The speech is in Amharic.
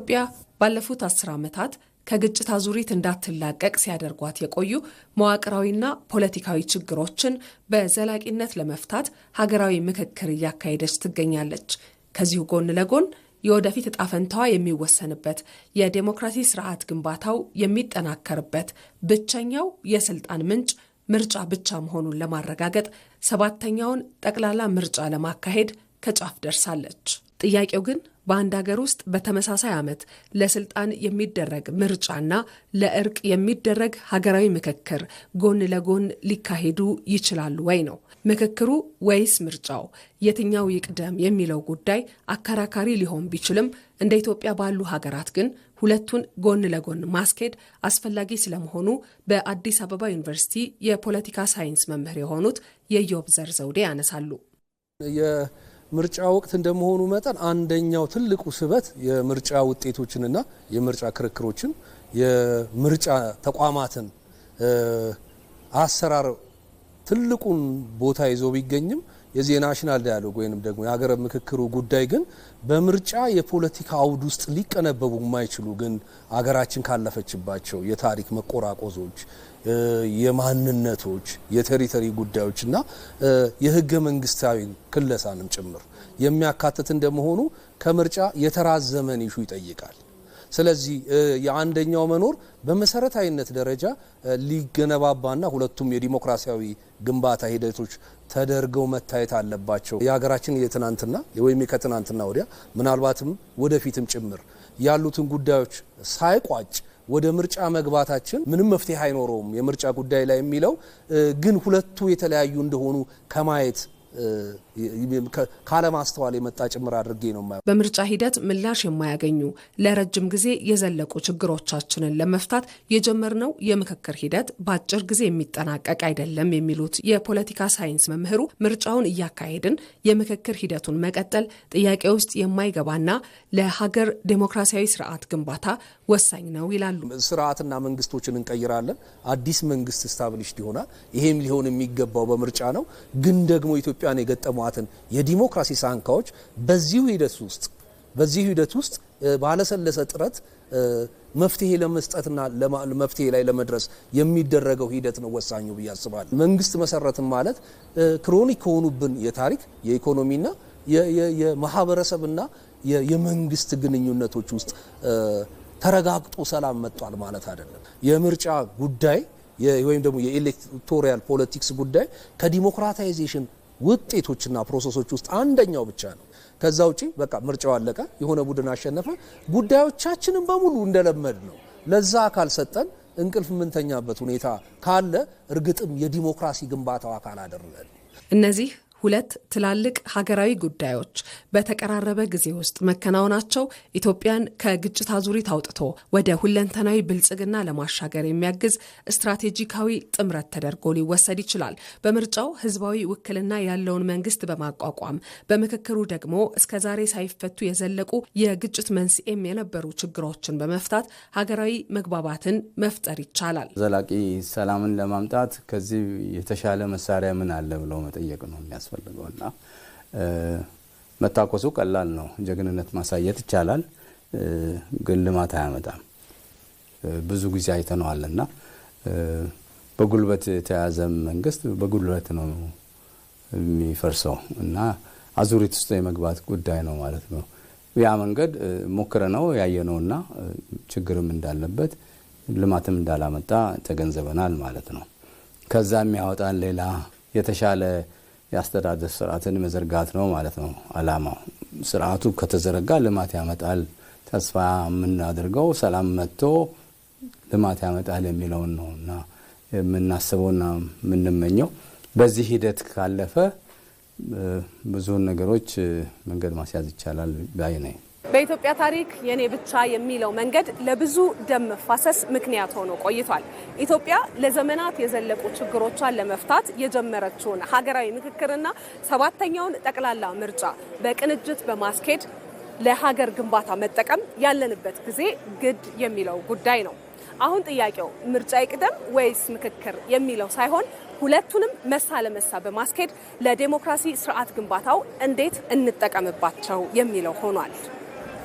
ኢትዮጵያ ባለፉት 10 ዓመታት ከግጭት አዙሪት እንዳትላቀቅ ሲያደርጓት የቆዩ መዋቅራዊና ፖለቲካዊ ችግሮችን በዘላቂነት ለመፍታት ሀገራዊ ምክክር እያካሄደች ትገኛለች። ከዚሁ ጎን ለጎን የወደፊት ዕጣ ፈንታዋ የሚወሰንበት የዴሞክራሲ ስርዓት ግንባታው የሚጠናከርበት ብቸኛው የስልጣን ምንጭ ምርጫ ብቻ መሆኑን ለማረጋገጥ 7ኛውን ጠቅላላ ምርጫ ለማካሄድ ከጫፍ ደርሳለች። ጥያቄው ግን በአንድ ሀገር ውስጥ በተመሳሳይ ዓመት ለስልጣን የሚደረግ ምርጫና ለእርቅ የሚደረግ ሀገራዊ ምክክር ጎን ለጎን ሊካሄዱ ይችላሉ ወይ ነው። ምክክሩ ወይስ ምርጫው የትኛው ይቅደም የሚለው ጉዳይ አከራካሪ ሊሆን ቢችልም እንደ ኢትዮጵያ ባሉ ሀገራት ግን ሁለቱን ጎን ለጎን ማስኬድ አስፈላጊ ስለመሆኑ በአዲስ አበባ ዩኒቨርሲቲ የፖለቲካ ሳይንስ መምህር የሆኑት የኢዮብ ዘውዴ ያነሳሉ። ምርጫ ወቅት እንደመሆኑ መጠን አንደኛው ትልቁ ስበት የምርጫ ውጤቶችንና የምርጫ ክርክሮችን የምርጫ ተቋማትን አሰራር ትልቁን ቦታ ይዞ ቢገኝም የዚህ ናሽናል ዳያሎግ ወይንም ደግሞ የሀገር ምክክሩ ጉዳይ ግን በምርጫ የፖለቲካ አውድ ውስጥ ሊቀነበቡ የማይችሉ ግን አገራችን ካለፈችባቸው የታሪክ መቆራቆዞች የማንነቶች የቴሪቶሪ ጉዳዮችና የህገ መንግስታዊ ክለሳንም ጭምር የሚያካትት እንደመሆኑ ከምርጫ የተራዘመን ኢሹ ይጠይቃል። ስለዚህ የአንደኛው መኖር በመሰረታዊነት ደረጃ ሊገነባባና ሁለቱም የዲሞክራሲያዊ ግንባታ ሂደቶች ተደርገው መታየት አለባቸው። የሀገራችን የትናንትና ወይም ከትናንትና ወዲያ ምናልባትም ወደፊትም ጭምር ያሉትን ጉዳዮች ሳይቋጭ ወደ ምርጫ መግባታችን ምንም መፍትሄ አይኖረውም የምርጫ ጉዳይ ላይ የሚለው ግን ሁለቱ የተለያዩ እንደሆኑ ከማየት ካለማስተዋል የመጣ ጭምር አድርጌ ነው ማለት። በምርጫ ሂደት ምላሽ የማያገኙ ለረጅም ጊዜ የዘለቁ ችግሮቻችንን ለመፍታት የጀመርነው የምክክር ሂደት በአጭር ጊዜ የሚጠናቀቅ አይደለም የሚሉት የፖለቲካ ሳይንስ መምህሩ ምርጫውን እያካሄድን የምክክር ሂደቱን መቀጠል ጥያቄ ውስጥ የማይገባና ለሀገር ዴሞክራሲያዊ ስርዓት ግንባታ ወሳኝ ነው ይላሉ። ስርዓትና መንግስቶችን እንቀይራለን፣ አዲስ መንግስት ስታብሊሽድ ይሆናል። ይሄም ሊሆን የሚገባው በምርጫ ነው። ግን ደግሞ ኢትዮጵያን የገጠሟትን የዲሞክራሲ ሳንካዎች በዚሁ ሂደት ውስጥ ባለሰለሰ ጥረት መፍትሄ ለመስጠትና መፍትሄ ላይ ለመድረስ የሚደረገው ሂደት ነው ወሳኙ ብዬ አስባለሁ። መንግስት መሰረትም ማለት ክሮኒክ ከሆኑብን የታሪክ የኢኮኖሚና የማህበረሰብና የመንግስት ግንኙነቶች ውስጥ ተረጋግጦ ሰላም መጥቷል ማለት አይደለም። የምርጫ ጉዳይ ወይም ደግሞ የኤሌክቶራል ፖለቲክስ ጉዳይ ከዲሞክራታይዜሽን ውጤቶችና ፕሮሰሶች ውስጥ አንደኛው ብቻ ነው። ከዛ ውጪ በቃ ምርጫው አለቀ፣ የሆነ ቡድን አሸነፈ፣ ጉዳዮቻችንን በሙሉ እንደለመድ ነው ለዛ አካል ሰጠን እንቅልፍ ምንተኛበት ሁኔታ ካለ እርግጥም የዲሞክራሲ ግንባታው አካል አይደለም። እነዚህ ሁለት ትላልቅ ሀገራዊ ጉዳዮች በተቀራረበ ጊዜ ውስጥ መከናወናቸው ኢትዮጵያን ከግጭት አዙሪት አውጥቶ ወደ ሁለንተናዊ ብልጽግና ለማሻገር የሚያግዝ ስትራቴጂካዊ ጥምረት ተደርጎ ሊወሰድ ይችላል። በምርጫው ህዝባዊ ውክልና ያለውን መንግስት በማቋቋም በምክክሩ ደግሞ እስከዛሬ ሳይፈቱ የዘለቁ የግጭት መንስኤም የነበሩ ችግሮችን በመፍታት ሀገራዊ መግባባትን መፍጠር ይቻላል። ዘላቂ ሰላምን ለማምጣት ከዚህ የተሻለ መሳሪያ ምን አለ ብለው መጠየቅ ነው ያስፈልገውና መታኮሱ ቀላል ነው። ጀግንነት ማሳየት ይቻላል፣ ግን ልማት አያመጣም። ብዙ ጊዜ አይተነዋልና በጉልበት የተያዘ መንግስት በጉልበት ነው የሚፈርሰው እና አዙሪት ውስጥ የመግባት ጉዳይ ነው ማለት ነው። ያ መንገድ ሞክረነው ያየነውና ችግርም እንዳለበት ልማትም እንዳላመጣ ተገንዘበናል ማለት ነው። ከዛ የሚያወጣን ሌላ የተሻለ የአስተዳደር ስርዓትን መዘርጋት ነው ማለት ነው አላማው። ስርዓቱ ከተዘረጋ ልማት ያመጣል። ተስፋ የምናደርገው ሰላም መጥቶ ልማት ያመጣል የሚለውን ነውና የምናስበውና የምንመኘው። በዚህ ሂደት ካለፈ ብዙ ነገሮች መንገድ ማስያዝ ይቻላል ባይ ነኝ። በኢትዮጵያ ታሪክ የኔ ብቻ የሚለው መንገድ ለብዙ ደም መፋሰስ ምክንያት ሆኖ ቆይቷል። ኢትዮጵያ ለዘመናት የዘለቁ ችግሮቿን ለመፍታት የጀመረችውን ሀገራዊ ምክክርና 7ኛውን ጠቅላላ ምርጫ በቅንጅት በማስኬድ ለሀገር ግንባታ መጠቀም ያለንበት ጊዜ ግድ የሚለው ጉዳይ ነው። አሁን ጥያቄው ምርጫ ይቅደም ወይስ ምክክር የሚለው ሳይሆን ሁለቱንም መሳ ለመሳ በማስኬድ ለዲሞክራሲ ስርዓት ግንባታው እንዴት እንጠቀምባቸው የሚለው ሆኗል።